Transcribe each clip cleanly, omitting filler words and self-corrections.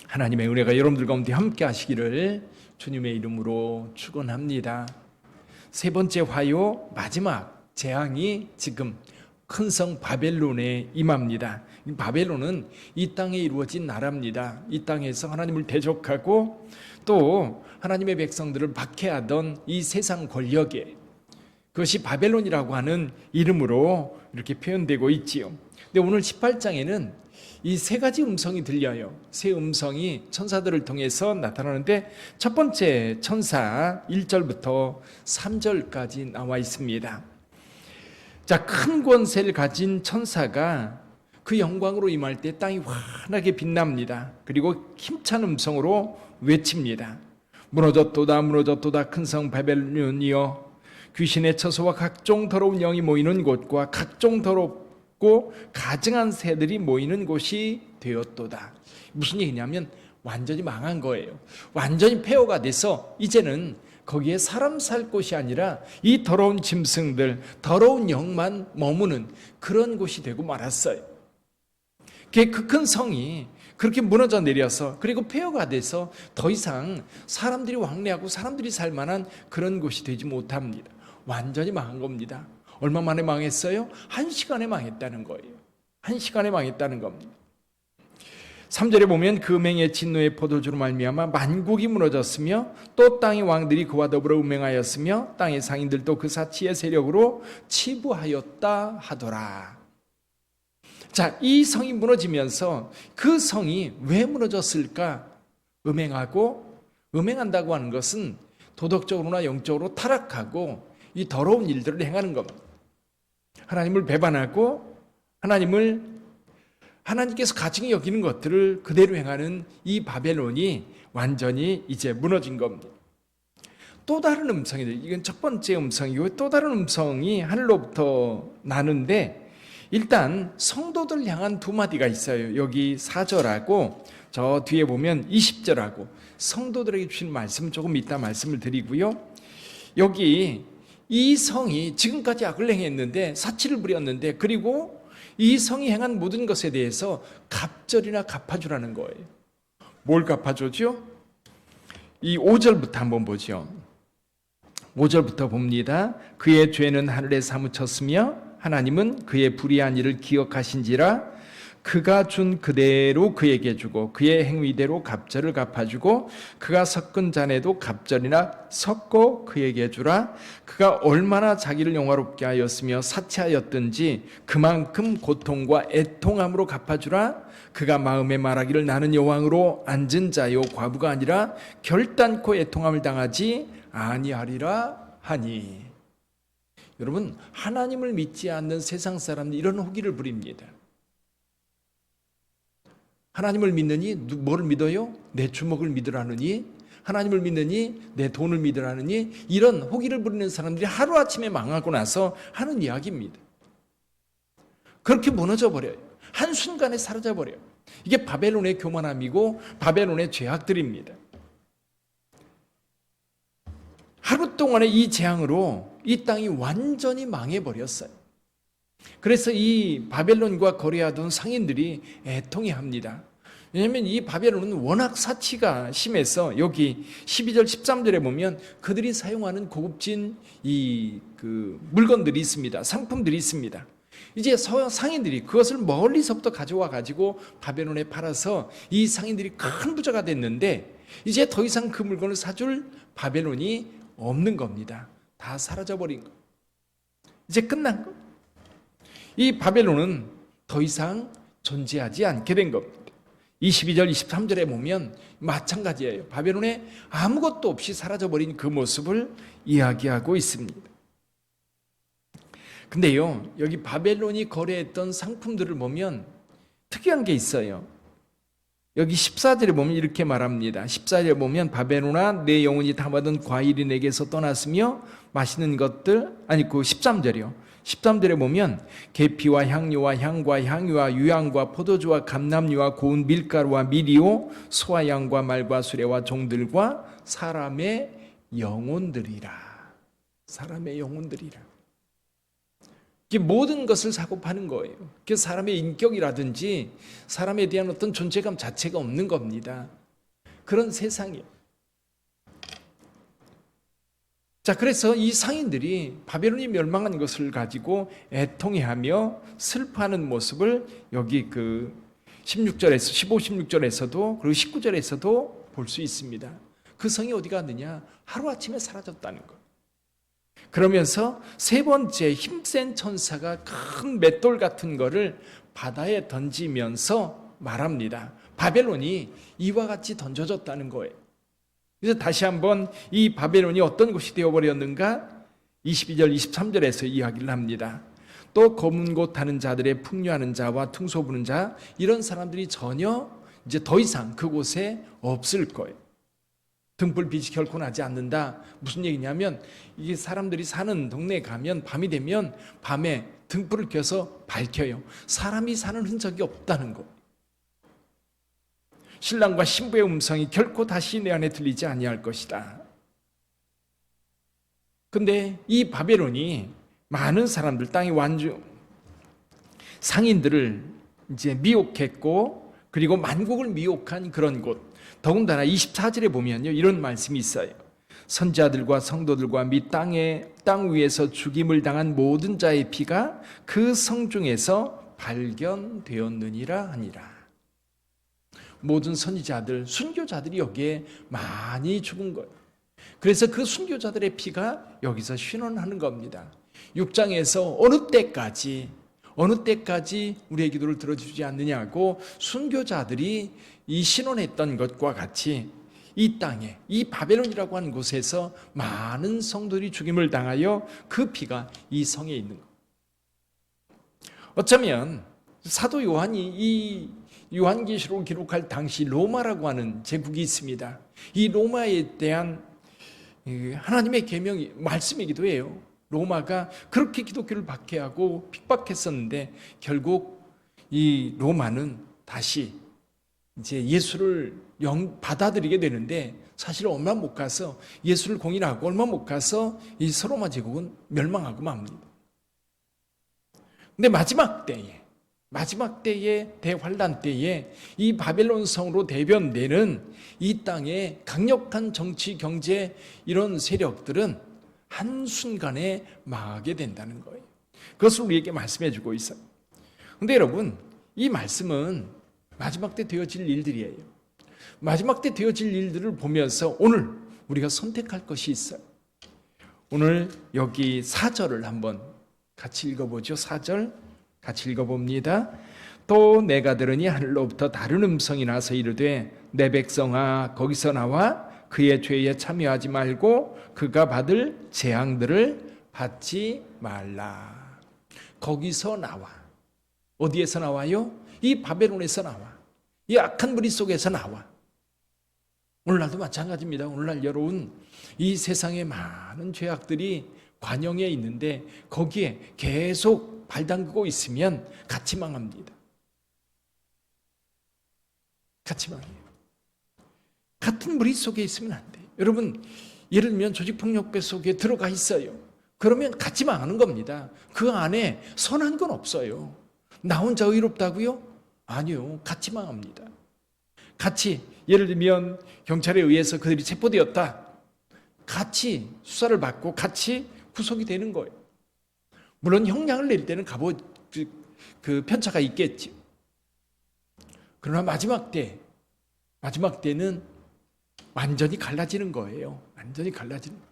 하나님의 은혜가 여러분들 가운데 함께 하시기를 주님의 이름으로 축원합니다. 세 번째 화요 마지막 재앙이 지금 큰 성 바벨론에 임합니다. 바벨론은 이 땅에 이루어진 나라입니다. 이 땅에서 하나님을 대적하고 또 하나님의 백성들을 박해하던 이 세상 권력에, 그것이 바벨론이라고 하는 이름으로 이렇게 표현되고 있지요. 근데 오늘 18장에는 이 세 가지 음성이 들려요. 세 음성이 천사들을 통해서 나타나는데 첫 번째 천사 1절부터 3절까지 나와 있습니다. 자, 큰 권세를 가진 천사가 그 영광으로 임할 때 땅이 환하게 빛납니다. 그리고 힘찬 음성으로 외칩니다. 무너졌도다 무너졌도다 큰 성 바벨론이여, 귀신의 처소와 각종 더러운 영이 모이는 곳과 각종 더럽고 가증한 새들이 모이는 곳이 되었도다. 무슨 얘기냐면 완전히 망한 거예요. 완전히 폐허가 돼서 이제는 거기에 사람 살 곳이 아니라 이 더러운 짐승들, 더러운 영만 머무는 그런 곳이 되고 말았어요. 그 큰 성이 그렇게 무너져 내려서, 그리고 폐허가 돼서 더 이상 사람들이 왕래하고 사람들이 살 만한 그런 곳이 되지 못합니다. 완전히 망한 겁니다. 얼마 만에 망했어요? 1시간에 망했다는 거예요. 1시간에 망했다는 겁니다. 3절에 보면 그 음행의 진노의 포도주로 말미암아 만국이 무너졌으며 또 땅의 왕들이 그와 더불어 음행하였으며 땅의 상인들도 그 사치의 세력으로 치부하였다 하더라. 자, 이 성이 무너지면서 그 성이 왜 무너졌을까? 음행한다고 하는 것은 도덕적으로나 영적으로 타락하고 이 더러운 일들을 행하는 겁니다. 하나님을 배반하고 하나님께서 가증히 여기는 것들을 그대로 행하는 이 바벨론이 완전히 이제 무너진 겁니다. 또 다른 음성이, 이건 첫 번째 음성이고 또 다른 음성이 하늘로부터 나는데, 일단 성도들 향한 두 마디가 있어요. 여기 4절하고 저 뒤에 보면 20절하고 성도들에게 주신 말씀 조금 이따 말씀을 드리고요. 여기 이 성이 지금까지 악을 행했는데, 사치를 부렸는데, 그리고 이 성이 행한 모든 것에 대해서 갑절이나 갚아주라는 거예요. 뭘 갚아주죠? 이 5절부터 한번 보죠. 5절부터 봅니다. 그의 죄는 하늘에 사무쳤으며 하나님은 그의 불의한 일을 기억하신지라 그가 준 그대로 그에게 주고 그의 행위대로 갑절을 갚아주고 그가 섞은 잔에도 갑절이나 섞어 그에게 주라. 그가 얼마나 자기를 영화롭게 하였으며 사치하였든지 그만큼 고통과 애통함으로 갚아주라. 그가 마음에 말하기를 나는 여왕으로 앉은 자요 과부가 아니라 결단코 애통함을 당하지 아니하리라 하니. 여러분, 하나님을 믿지 않는 세상 사람들이 이런 호기를 부립니다. 하나님을 믿느니 뭐를 믿어요? 내 주먹을 믿으라느니, 하나님을 믿느니 내 돈을 믿으라느니, 이런 호기를 부리는 사람들이 하루아침에 망하고 나서 하는 이야기입니다. 그렇게 무너져 버려요. 한순간에 사라져 버려요. 이게 바벨론의 교만함이고 바벨론의 죄악들입니다. 하루 동안의 이 재앙으로 이 땅이 완전히 망해버렸어요. 그래서 이 바벨론과 거래하던 상인들이 애통해 합니다. 왜냐하면 이 바벨론은 워낙 사치가 심해서 여기 12절 13절에 보면 그들이 사용하는 고급진 물건들이 있습니다. 상품들이 있습니다. 이제 상인들이 그것을 멀리서부터 가져와 가지고 바벨론에 팔아서 이 상인들이 큰 부자가 됐는데, 이제 더 이상 그 물건을 사줄 바벨론이 없는 겁니다. 다 사라져버린 거. 이제 끝난 거. 이 바벨론은 더 이상 존재하지 않게 된 겁니다. 22절 23절에 보면 마찬가지예요. 바벨론에 아무것도 없이 사라져버린 그 모습을 이야기하고 있습니다. 근데요, 여기 바벨론이 거래했던 상품들을 보면 특이한 게 있어요. 여기 14절에 보면 이렇게 말합니다. 14절에 보면 바벨론아 내 영혼이 담아둔 과일이 내게서 떠났으며 맛있는 것들, 아니 그 13절이요. 13절에 보면 계피와 향료와 향과 향유와 유향과 포도주와 감람류와 고운 밀가루와 미리오 소와 양과 말과 수레와 종들과 사람의 영혼들이라. 사람의 영혼들이라. 모든 것을 사고 파는 거예요. 사람의 인격이라든지 사람에 대한 어떤 존재감 자체가 없는 겁니다. 그런 세상이에요. 자, 그래서 이 상인들이 바벨론이 멸망한 것을 가지고 애통해하며 슬퍼하는 모습을 여기 그 16절에서 15, 16절에서도 그리고 19절에서도 볼 수 있습니다. 그 성이 어디 갔느냐? 하루아침에 사라졌다는 것. 그러면서 세 번째 힘센 천사가 큰 맷돌 같은 거를 바다에 던지면서 말합니다. 바벨론이 이와 같이 던져졌다는 거예요. 그래서 다시 한번 이 바벨론이 어떤 곳이 되어버렸는가? 22절, 23절에서 이야기를 합니다. 또 검은 곳 타는 자들의 풍류하는 자와 퉁소 부는 자, 이런 사람들이 전혀 이제 더 이상 그곳에 없을 거예요. 등불빛이 결코 나지 않는다. 무슨 얘기냐면 이게 사람들이 사는 동네에 가면 밤이 되면 밤에 등불을 켜서 밝혀요. 사람이 사는 흔적이 없다는 거. 신랑과 신부의 음성이 결코 다시 내 안에 들리지 아니할 것이다. 근데 이 바벨론이 많은 사람들, 땅의 완주 상인들을 이제 미혹했고, 그리고 만국을 미혹한 그런 곳. 더군다나 24절에 보면요, 이런 말씀이 있어요. 선지자들과 성도들과 및 땅 위에서 죽임을 당한 모든 자의 피가 그 성 중에서 발견되었느니라 하니라. 모든 선지자들, 순교자들이 여기에 많이 죽은 거예요. 그래서 그 순교자들의 피가 여기서 신원하는 겁니다. 6장에서 어느 때까지 우리의 기도를 들어주지 않느냐고 순교자들이 이 신원했던 것과 같이 이 땅에, 이 바벨론이라고 하는 곳에서 많은 성도들이 죽임을 당하여 그 피가 이 성에 있는 것. 어쩌면 사도 요한이 이 요한계시록을 기록할 당시 로마라고 하는 제국이 있습니다. 이 로마에 대한 하나님의 계명이 말씀이기도 해요. 로마가 그렇게 기독교를 박해하고 핍박했었는데 결국 이 로마는 다시 이제 예수를 받아들이게 되는데 사실 얼마 못 가서 예수를 공인하고 얼마 못 가서 이 서로마 제국은 멸망하고 맙니다. 근데 마지막 때에 대환란 때에 이 바벨론 성으로 대변되는 이 땅의 강력한 정치, 경제 이런 세력들은 한순간에 망하게 된다는 거예요. 그것을 우리에게 말씀해 주고 있어요. 근데 여러분, 이 말씀은 마지막 때 되어질 일들이에요. 마지막 때 되어질 일들을 보면서 오늘 우리가 선택할 것이 있어요. 오늘 여기 4절을 한번 같이 읽어보죠. 4절 같이 읽어봅니다. 또 내가 들으니 하늘로부터 다른 음성이 나서 이르되 내 백성아 거기서 나와 그의 죄에 참여하지 말고 그가 받을 재앙들을 받지 말라. 거기서 나와. 어디에서 나와요? 이 바벨론에서 나와. 이 악한 무리 속에서 나와. 오늘날도 마찬가지입니다. 오늘날 여러분, 이 세상에 많은 죄악들이 관영에 있는데 거기에 계속 발 담그고 있으면 같이 망합니다. 같이 망해요. 같은 무리 속에 있으면 안 돼요. 여러분, 예를 들면 조직폭력배 속에 들어가 있어요. 그러면 같이 망하는 겁니다. 그 안에 선한 건 없어요. 나 혼자 의롭다고요? 아니요. 같이 망합니다. 같이, 예를 들면 경찰에 의해서 그들이 체포되었다. 같이 수사를 받고 같이 구속이 되는 거예요. 물론 형량을 낼 때는 그 편차가 있겠죠. 그러나 마지막 때는 완전히 갈라지는 거예요. 완전히 갈라지는 거예요.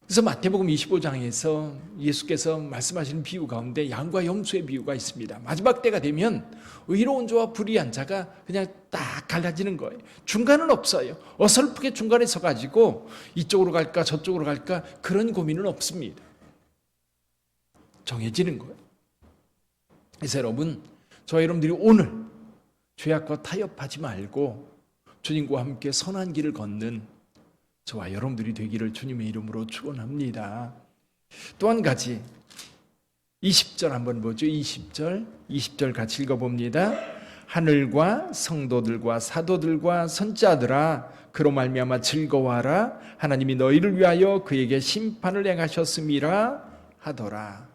그래서 마태복음 25장에서 예수께서 말씀하시는 비유 가운데 양과 염소의 비유가 있습니다. 마지막 때가 되면 의로운 자와 불의한 자가 그냥 딱 갈라지는 거예요. 중간은 없어요. 어설프게 중간에 서가지고 이쪽으로 갈까 저쪽으로 갈까 그런 고민은 없습니다. 정해지는 거예요. 그래서 여러분, 저와 여러분들이 오늘 죄악과 타협하지 말고 주님과 함께 선한 길을 걷는 저와 여러분들이 되기를 주님의 이름으로 축원합니다. 또 한 가지 20절 한번 보죠. 20절 같이 읽어봅니다. 하늘과 성도들과 사도들과 선지자들아 그로 말미암아 즐거워하라. 하나님이 너희를 위하여 그에게 심판을 행하셨음이라 하더라.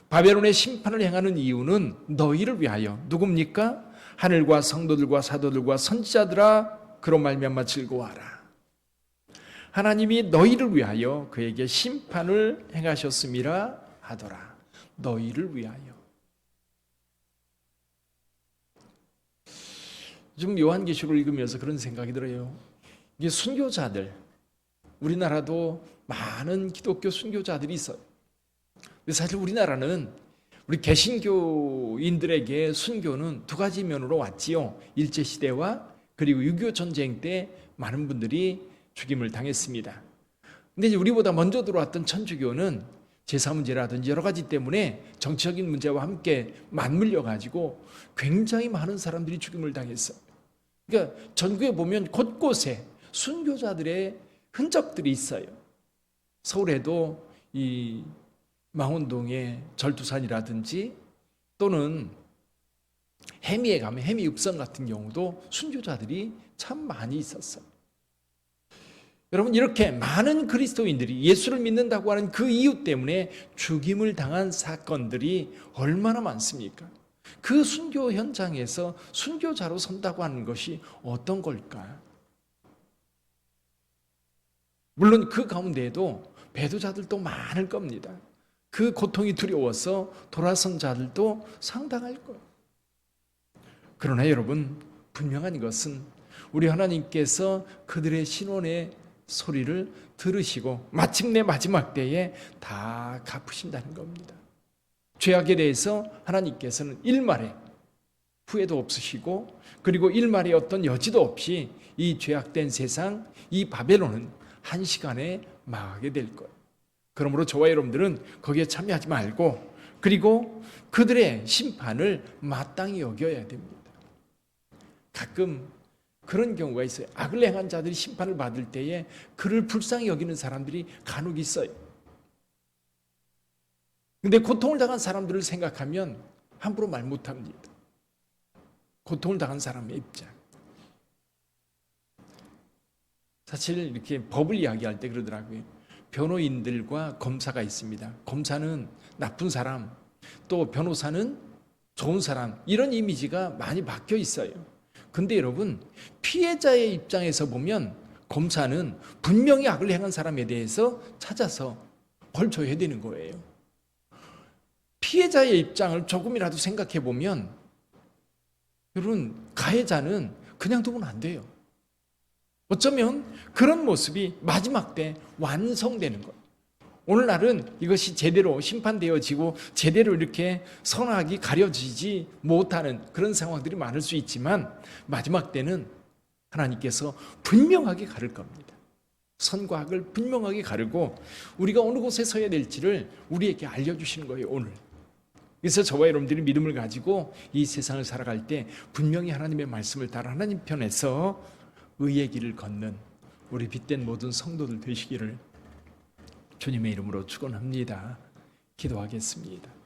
바벨론의 심판을 행하는 이유는 너희를 위하여. 누굽니까? 하늘과 성도들과 사도들과 선지자들아 그로 말미암아 즐거워하라. 하나님이 너희를 위하여 그에게 심판을 행하셨음이라 하더라. 너희를 위하여. 좀 요한계시록을 읽으면서 그런 생각이 들어요. 이게 순교자들, 우리나라도 많은 기독교 순교자들이 있어요. 근데 사실 우리나라는 우리 개신교인들에게 순교는 두 가지 면으로 왔지요. 일제시대와 그리고 6.25 전쟁 때 많은 분들이 죽임을 당했습니다. 근데 이제 우리보다 먼저 들어왔던 천주교는 제사 문제라든지 여러 가지 때문에 정치적인 문제와 함께 맞물려 가지고 굉장히 많은 사람들이 죽임을 당했어요. 그러니까 전국에 보면 곳곳에 순교자들의 흔적들이 있어요. 서울에도 이 망원동의 절두산이라든지 또는 해미에 가면 해미읍성 같은 경우도 순교자들이 참 많이 있었어요. 여러분, 이렇게 많은 그리스도인들이 예수를 믿는다고 하는 그 이유 때문에 죽임을 당한 사건들이 얼마나 많습니까? 그 순교 현장에서 순교자로 선다고 하는 것이 어떤 걸까? 물론 그 가운데에도 배도자들도 많을 겁니다. 그 고통이 두려워서 돌아선 자들도 상당할 거예요. 그러나 여러분, 분명한 것은 우리 하나님께서 그들의 신원의 소리를 들으시고 마침내 마지막 때에 다 갚으신다는 겁니다. 죄악에 대해서 하나님께서는 일말의 후회도 없으시고 그리고 일말의 어떤 여지도 없이 이 죄악된 세상, 이 바벨론은 한시간에 망하게 될 거예요. 그러므로 저와 여러분들은 거기에 참여하지 말고 그리고 그들의 심판을 마땅히 여겨야 됩니다. 가끔 그런 경우가 있어요. 악을 행한 자들이 심판을 받을 때에 그를 불쌍히 여기는 사람들이 간혹 있어요. 근데 고통을 당한 사람들을 생각하면 함부로 말 못합니다. 고통을 당한 사람의 입장. 사실 이렇게 법을 이야기할 때 그러더라고요. 변호인들과 검사가 있습니다. 검사는 나쁜 사람, 또 변호사는 좋은 사람, 이런 이미지가 많이 박혀 있어요. 근데 여러분, 피해자의 입장에서 보면 검사는 분명히 악을 행한 사람에 대해서 찾아서 벌줘야 되는 거예요. 피해자의 입장을 조금이라도 생각해 보면 여러분, 가해자는 그냥 두면 안 돼요. 어쩌면 그런 모습이 마지막 때 완성되는 거예요. 오늘날은 이것이 제대로 심판되어지고 제대로 이렇게 선악이 가려지지 못하는 그런 상황들이 많을 수 있지만 마지막 때는 하나님께서 분명하게 가를 겁니다. 선과 악을 분명하게 가르고 우리가 어느 곳에 서야 될지를 우리에게 알려주시는 거예요, 오늘. 그래서 저와 여러분들이 믿음을 가지고 이 세상을 살아갈 때 분명히 하나님의 말씀을 따라 하나님 편에서 의의 길을 걷는 우리 빛된 모든 성도들 되시기를 주님의 이름으로 축원합니다. 기도하겠습니다.